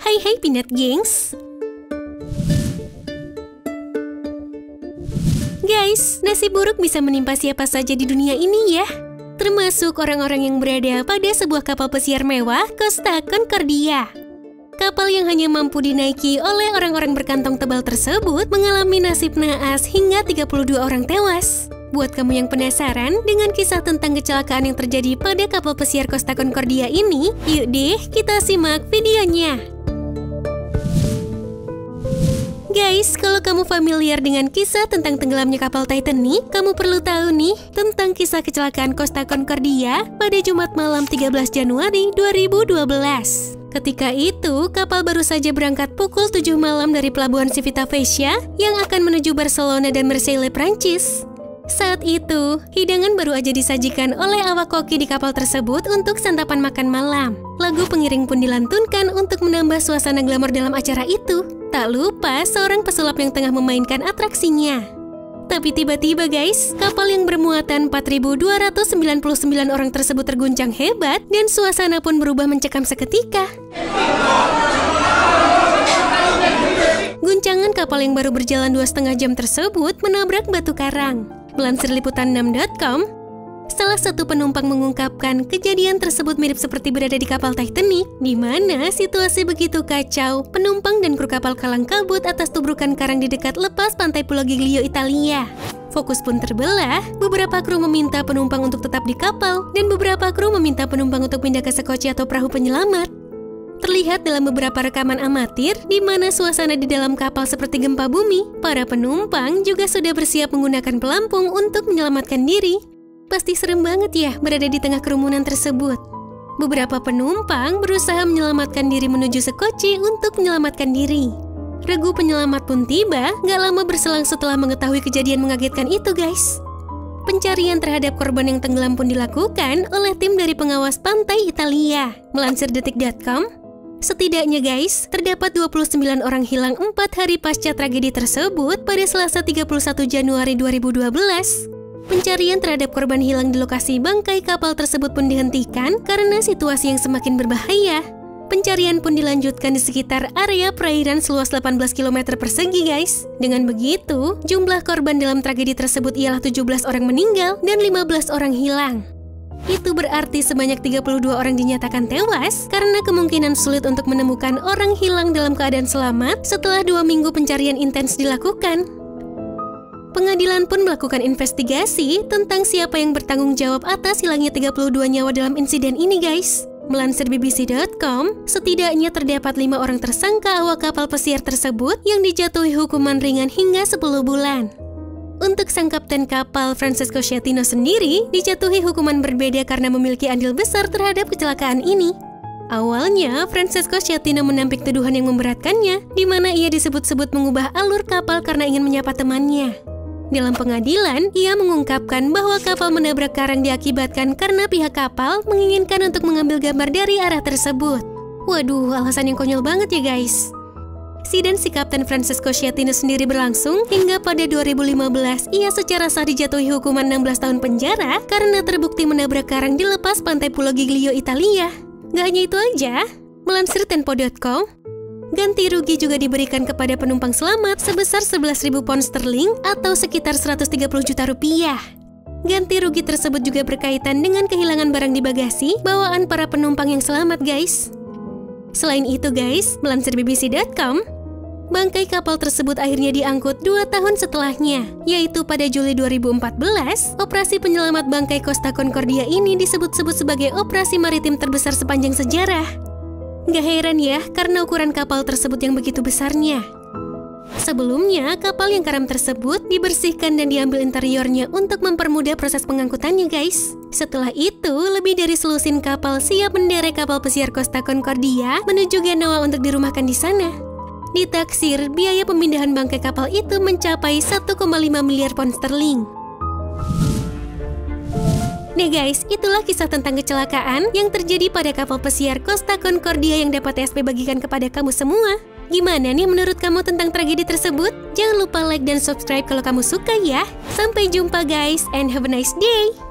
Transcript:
Hai Peanut Gengs. Guys, nasib buruk bisa menimpa siapa saja di dunia ini ya. Termasuk orang-orang yang berada pada sebuah kapal pesiar mewah Costa Concordia. Kapal yang hanya mampu dinaiki oleh orang-orang berkantong tebal tersebut mengalami nasib naas hingga 32 orang tewas. Buat kamu yang penasaran dengan kisah tentang kecelakaan yang terjadi pada kapal pesiar Costa Concordia ini, yuk deh kita simak videonya. Guys, kalau kamu familiar dengan kisah tentang tenggelamnya kapal Titanic, kamu perlu tahu nih tentang kisah kecelakaan Costa Concordia pada Jumat malam 13 Januari 2012. Ketika itu, kapal baru saja berangkat pukul 7 malam dari pelabuhan Civitavecchia yang akan menuju Barcelona dan Marseille, Prancis. Saat itu, hidangan baru aja disajikan oleh awak koki di kapal tersebut untuk santapan makan malam. Lagu pengiring pun dilantunkan untuk menambah suasana glamor dalam acara itu. Tak lupa seorang pesulap yang tengah memainkan atraksinya. Tapi tiba-tiba guys, kapal yang bermuatan 4.299 orang tersebut terguncang hebat dan suasana pun berubah mencekam seketika. Guncangan kapal yang baru berjalan 2,5 jam tersebut menabrak batu karang. Melansir liputan6.com, salah satu penumpang mengungkapkan kejadian tersebut mirip seperti berada di kapal Titanic, di mana situasi begitu kacau, penumpang dan kru kapal kalang kabut atas tubrukan karang di dekat lepas pantai Pulau Giglio, Italia. Fokus pun terbelah, beberapa kru meminta penumpang untuk tetap di kapal, dan beberapa kru meminta penumpang untuk pindah ke sekoci atau perahu penyelamat. Terlihat dalam beberapa rekaman amatir di mana suasana di dalam kapal seperti gempa bumi. Para penumpang juga sudah bersiap menggunakan pelampung untuk menyelamatkan diri. Pasti serem banget ya berada di tengah kerumunan tersebut. Beberapa penumpang berusaha menyelamatkan diri menuju sekoci untuk menyelamatkan diri. Regu penyelamat pun tiba gak lama berselang setelah mengetahui kejadian mengagetkan itu guys. Pencarian terhadap korban yang tenggelam pun dilakukan oleh tim dari pengawas pantai Italia. Melansir detik.com, setidaknya guys, terdapat 29 orang hilang 4 hari pasca tragedi tersebut pada Selasa 31 Januari 2012. Pencarian terhadap korban hilang di lokasi bangkai kapal tersebut pun dihentikan karena situasi yang semakin berbahaya. Pencarian pun dilanjutkan di sekitar area perairan seluas 18 km persegi guys. Dengan begitu, jumlah korban dalam tragedi tersebut ialah 17 orang meninggal dan 15 orang hilang. Itu berarti sebanyak 32 orang dinyatakan tewas karena kemungkinan sulit untuk menemukan orang hilang dalam keadaan selamat setelah 2 minggu pencarian intens dilakukan. Pengadilan pun melakukan investigasi tentang siapa yang bertanggung jawab atas hilangnya 32 nyawa dalam insiden ini guys. Melansir BBC.com, setidaknya terdapat 5 orang tersangka awak kapal pesiar tersebut yang dijatuhi hukuman ringan hingga 10 bulan. Untuk sang kapten kapal Francesco Schettino sendiri dijatuhi hukuman berbeda karena memiliki andil besar terhadap kecelakaan ini. Awalnya, Francesco Schettino menampik tuduhan yang memberatkannya, di mana ia disebut-sebut mengubah alur kapal karena ingin menyapa temannya. Dalam pengadilan, ia mengungkapkan bahwa kapal menabrak karang diakibatkan karena pihak kapal menginginkan untuk mengambil gambar dari arah tersebut. Waduh, alasan yang konyol banget ya guys. Sidang si Kapten Francesco Schettino sendiri berlangsung hingga pada 2015 ia secara sah dijatuhi hukuman 16 tahun penjara karena terbukti menabrak karang di lepas pantai Pulau Giglio, Italia. Gak hanya itu aja, melansir Tempo.com, ganti rugi juga diberikan kepada penumpang selamat sebesar 11.000 pound sterling atau sekitar 130 juta rupiah. Ganti rugi tersebut juga berkaitan dengan kehilangan barang di bagasi bawaan para penumpang yang selamat guys. Selain itu guys, melansir BBC.com, bangkai kapal tersebut akhirnya diangkut 2 tahun setelahnya, yaitu pada Juli 2014. Operasi penyelamat bangkai Costa Concordia ini disebut-sebut sebagai operasi maritim terbesar sepanjang sejarah. Gak heran ya, karena ukuran kapal tersebut yang begitu besarnya. Sebelumnya, kapal yang karam tersebut dibersihkan dan diambil interiornya untuk mempermudah proses pengangkutannya guys. Setelah itu, lebih dari selusin kapal siap menderek kapal pesiar Costa Concordia menuju Genoa untuk dirumahkan di sana. Ditaksir, biaya pemindahan bangkai kapal itu mencapai 1,5 miliar pound sterling. Nah guys, itulah kisah tentang kecelakaan yang terjadi pada kapal pesiar Costa Concordia yang dapat TSP bagikan kepada kamu semua. Gimana nih menurut kamu tentang tragedi tersebut? Jangan lupa like dan subscribe kalau kamu suka ya. Sampai jumpa guys, and have a nice day!